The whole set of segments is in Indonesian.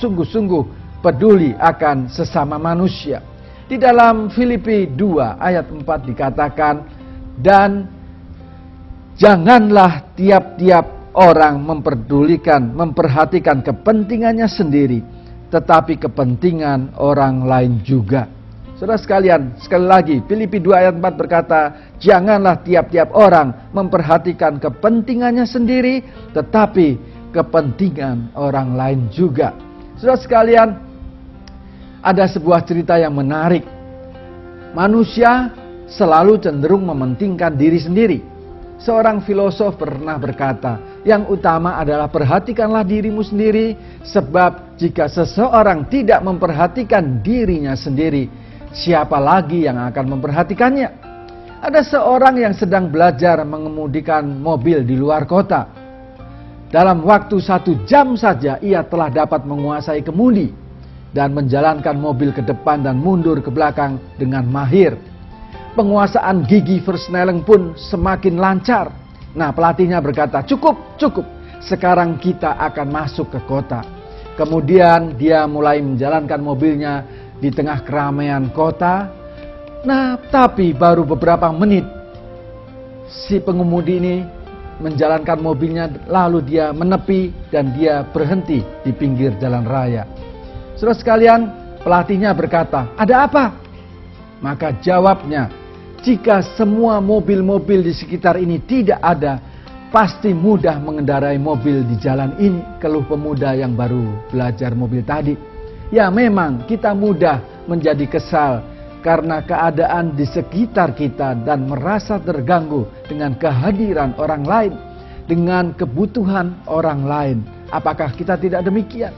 sungguh-sungguh peduli akan sesama manusia. Di dalam Filipi 2 ayat 4 dikatakan, dan janganlah tiap-tiap orang memperhatikan kepentingannya sendiri, tetapi kepentingan orang lain juga. Saudara sekalian, sekali lagi, Filipi 2 ayat 4 berkata, janganlah tiap-tiap orang memperhatikan kepentingannya sendiri, tetapi kepentingan orang lain juga. Saudara sekalian, ada sebuah cerita yang menarik. Manusia selalu cenderung mementingkan diri sendiri. Seorang filosof pernah berkata, yang utama adalah perhatikanlah dirimu sendiri, sebab jika seseorang tidak memperhatikan dirinya sendiri, siapa lagi yang akan memperhatikannya? Ada seorang yang sedang belajar mengemudikan mobil di luar kota. Dalam waktu 1 jam saja ia telah dapat menguasai kemudi dan menjalankan mobil ke depan dan mundur ke belakang dengan mahir. Penguasaan gigi Versnelling pun semakin lancar. Nah, pelatihnya berkata, cukup, sekarang kita akan masuk ke kota. Kemudian dia mulai menjalankan mobilnya di tengah keramaian kota. Nah, tapi baru beberapa menit si pengemudi ini menjalankan mobilnya, lalu dia menepi dan dia berhenti di pinggir jalan raya. Saudara sekalian, pelatihnya berkata, ada apa? Maka jawabnya, jika semua mobil-mobil di sekitar ini tidak ada, pasti mudah mengendarai mobil di jalan ini, keluh pemuda yang baru belajar mobil tadi. Ya, memang kita mudah menjadi kesal karena keadaan di sekitar kita dan merasa terganggu dengan kehadiran orang lain, dengan kebutuhan orang lain. Apakah kita tidak demikian?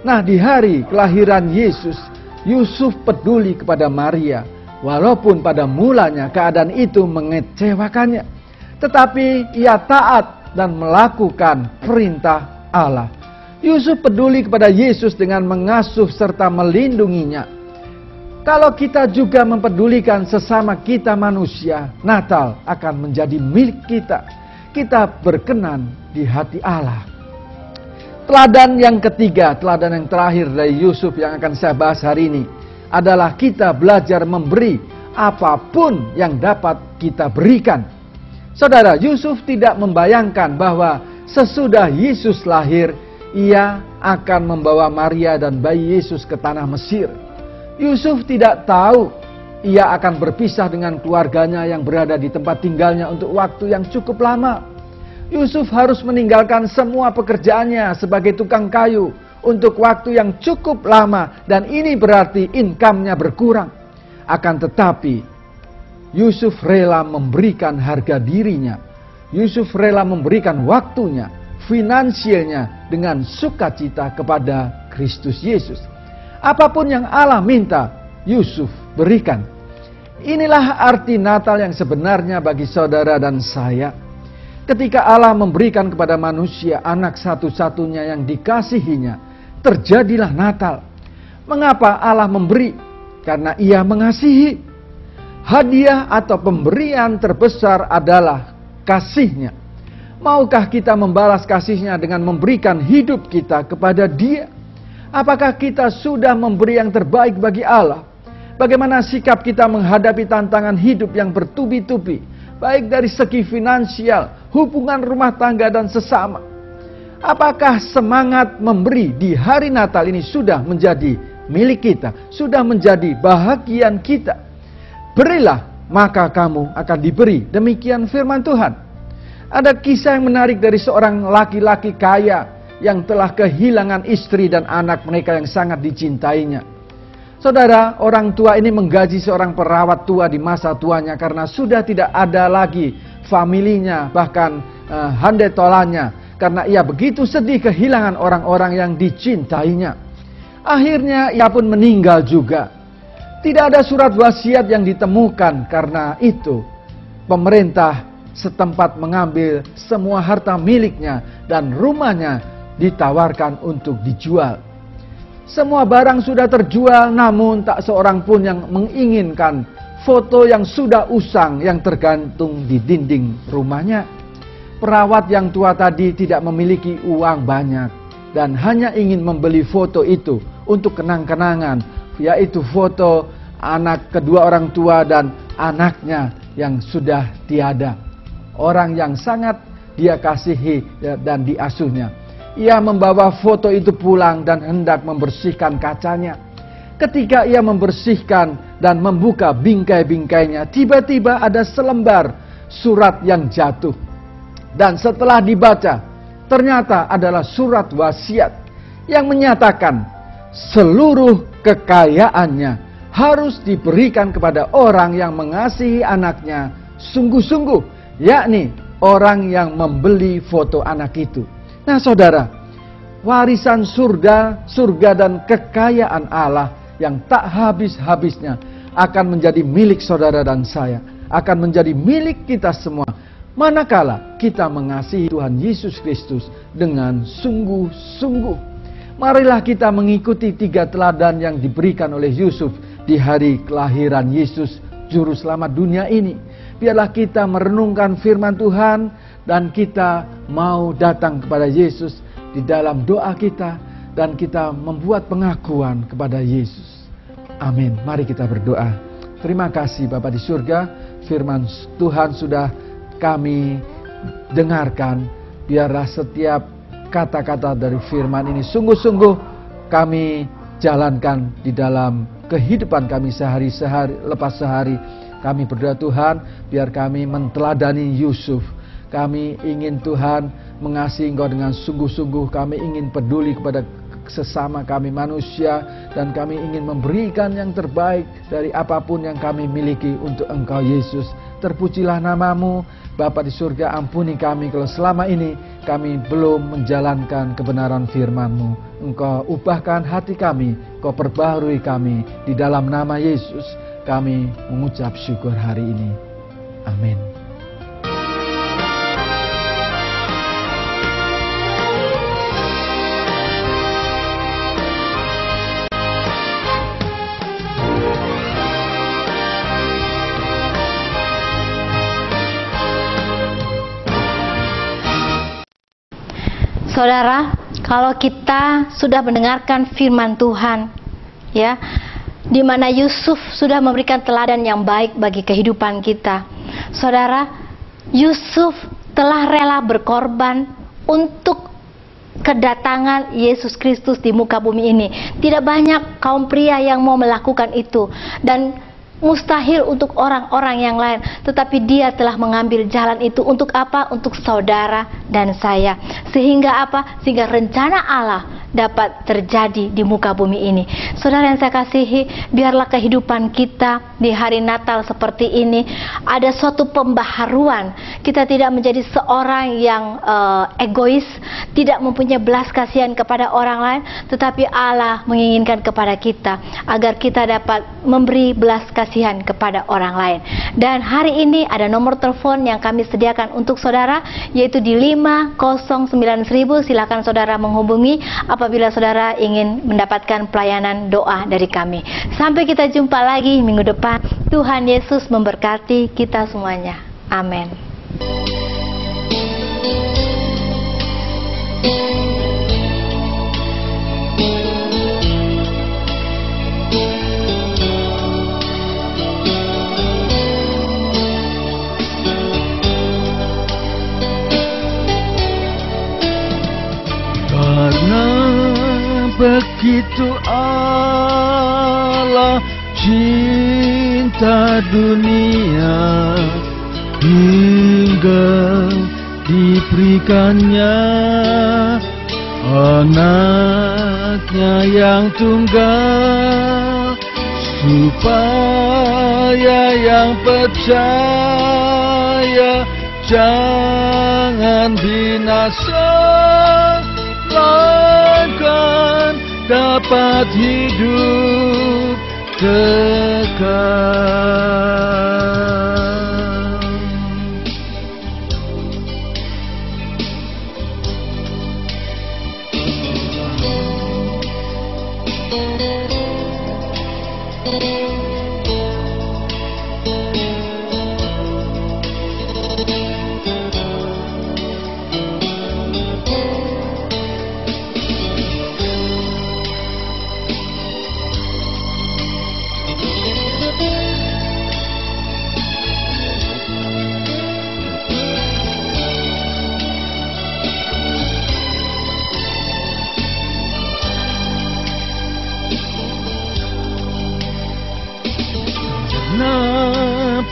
Nah, di hari kelahiran Yesus, Yusuf peduli kepada Maria, walaupun pada mulanya keadaan itu mengecewakannya, tetapi ia taat dan melakukan perintah Allah. Yusuf peduli kepada Yesus dengan mengasuh serta melindunginya. Kalau kita juga mempedulikan sesama kita manusia, Natal akan menjadi milik kita. Kita berkenan di hati Allah. Teladan yang ketiga, teladan yang terakhir dari Yusuf yang akan saya bahas hari ini adalah kita belajar memberi apapun yang dapat kita berikan. Saudara, Yusuf tidak membayangkan bahwa sesudah Yesus lahir, ia akan membawa Maria dan bayi Yesus ke tanah Mesir. Yusuf tidak tahu ia akan berpisah dengan keluarganya yang berada di tempat tinggalnya untuk waktu yang cukup lama. Yusuf harus meninggalkan semua pekerjaannya sebagai tukang kayu untuk waktu yang cukup lama, dan ini berarti income-nya berkurang. Akan tetapi Yusuf rela memberikan harga dirinya. Yusuf rela memberikan waktunya, finansialnya dengan sukacita kepada Kristus Yesus. Apapun yang Allah minta, Yusuf berikan. Inilah arti Natal yang sebenarnya bagi saudara dan saya. Ketika Allah memberikan kepada manusia anak satu-satunya yang dikasihinya, terjadilah Natal. Mengapa Allah memberi? Karena Ia mengasihi. Hadiah atau pemberian terbesar adalah kasih-Nya. Maukah kita membalas kasih-Nya dengan memberikan hidup kita kepada Dia? Apakah kita sudah memberi yang terbaik bagi Allah? Bagaimana sikap kita menghadapi tantangan hidup yang bertubi-tubi, baik dari segi finansial, hubungan rumah tangga, dan sesama? Apakah semangat memberi di hari Natal ini sudah menjadi milik kita, sudah menjadi bahagian kita? Berilah, maka kamu akan diberi. Demikian firman Tuhan. Ada kisah yang menarik dari seorang laki-laki kaya yang telah kehilangan istri dan anak mereka yang sangat dicintainya. Saudara, orang tua ini menggaji seorang perawat tua di masa tuanya karena sudah tidak ada lagi familinya, bahkan handetolannya, karena ia begitu sedih kehilangan orang-orang yang dicintainya. Akhirnya ia pun meninggal juga. Tidak ada surat wasiat yang ditemukan, karena itu pemerintah setempat mengambil semua harta miliknya dan rumahnya ditawarkan untuk dijual. Semua barang sudah terjual, namun tak seorang pun yang menginginkan foto yang sudah usang yang tergantung di dinding rumahnya. Perawat yang tua tadi tidak memiliki uang banyak. dan hanya ingin membeli foto itu untuk kenang-kenangan, yaitu foto anak kedua orang tua dan anaknya yang sudah tiada, orang yang sangat dia kasihi dan diasuhnya. Ia membawa foto itu pulang dan hendak membersihkan kacanya. Ketika ia membersihkan dan membuka bingkai-bingkainya, tiba-tiba ada selembar surat yang jatuh. Dan setelah dibaca, ternyata adalah surat wasiat yang menyatakan seluruh kekayaannya harus diberikan kepada orang yang mengasihi anaknya sungguh-sungguh, yakni orang yang membeli foto anak itu. Nah saudara, warisan surga dan kekayaan Allah yang tak habis-habisnya akan menjadi milik saudara dan saya, akan menjadi milik kita semua, manakala kita mengasihi Tuhan Yesus Kristus dengan sungguh-sungguh. Marilah kita mengikuti 3 teladan yang diberikan oleh Yusuf di hari kelahiran Yesus, Juru Selamat dunia ini. Biarlah kita merenungkan firman Tuhan dan kita mau datang kepada Yesus di dalam doa kita dan kita membuat pengakuan kepada Yesus. Amin. Mari kita berdoa. Terima kasih Bapa di surga, firman Tuhan sudah kami dengarkan. Biarlah setiap kata-kata dari firman ini sungguh-sungguh kami jalankan di dalam kehidupan kami sehari lepas sehari. Kami berdoa Tuhan, biar kami menteladani Yusuf. Kami ingin Tuhan mengasihi Engkau dengan sungguh-sungguh. Kami ingin peduli kepada sesama kami manusia, dan kami ingin memberikan yang terbaik dari apapun yang kami miliki untuk Engkau Yesus. Terpujilah namamu Bapa di surga. Ampuni kami kalau selama ini kami belum menjalankan kebenaran firman-Mu. Engkau ubahkan hati kami, Engkau perbaharui kami. Di dalam nama Yesus kami mengucap syukur hari ini. Amin. Saudara, kalau kita sudah mendengarkan firman Tuhan, ya, di mana Yusuf sudah memberikan teladan yang baik bagi kehidupan kita. Saudara, Yusuf telah rela berkorban untuk kedatangan Yesus Kristus di muka bumi ini. Tidak banyak kaum pria yang mau melakukan itu, dan mustahil untuk orang-orang yang lain, tetapi dia telah mengambil jalan itu untuk apa? Untuk saudara dan saya. Sehingga apa? Sehingga rencana Allah dapat terjadi di muka bumi ini. Saudara yang saya kasihi, biarlah kehidupan kita di hari Natal seperti ini ada suatu pembaharuan. Kita tidak menjadi seorang yang egois, tidak mempunyai belas kasihan kepada orang lain, tetapi Allah menginginkan kepada kita agar kita dapat memberi belas kasihan kepada orang lain. Dan hari ini ada nomor telepon yang kami sediakan untuk saudara, yaitu di 509.000. Silakan saudara menghubungi apabila saudara ingin mendapatkan pelayanan doa dari kami. Sampai kita jumpa lagi minggu depan. Tuhan Yesus memberkati kita semuanya. Amin. Karena begitu Allah cinta dunia, hingga diberikannya anaknya yang tunggal, supaya yang percaya jangan binasa, melainkan dapat hidup kekal.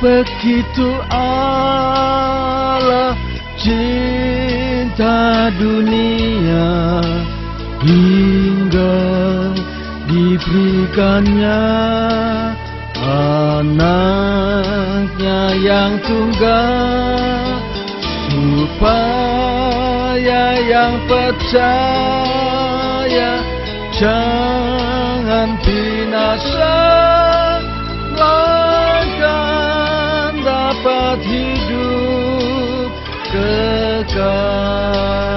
Begitu Allah cinta dunia, hingga diberikannya anaknya yang tunggal, supaya yang percaya jangan binasa, melainkan dapat hidup kekal.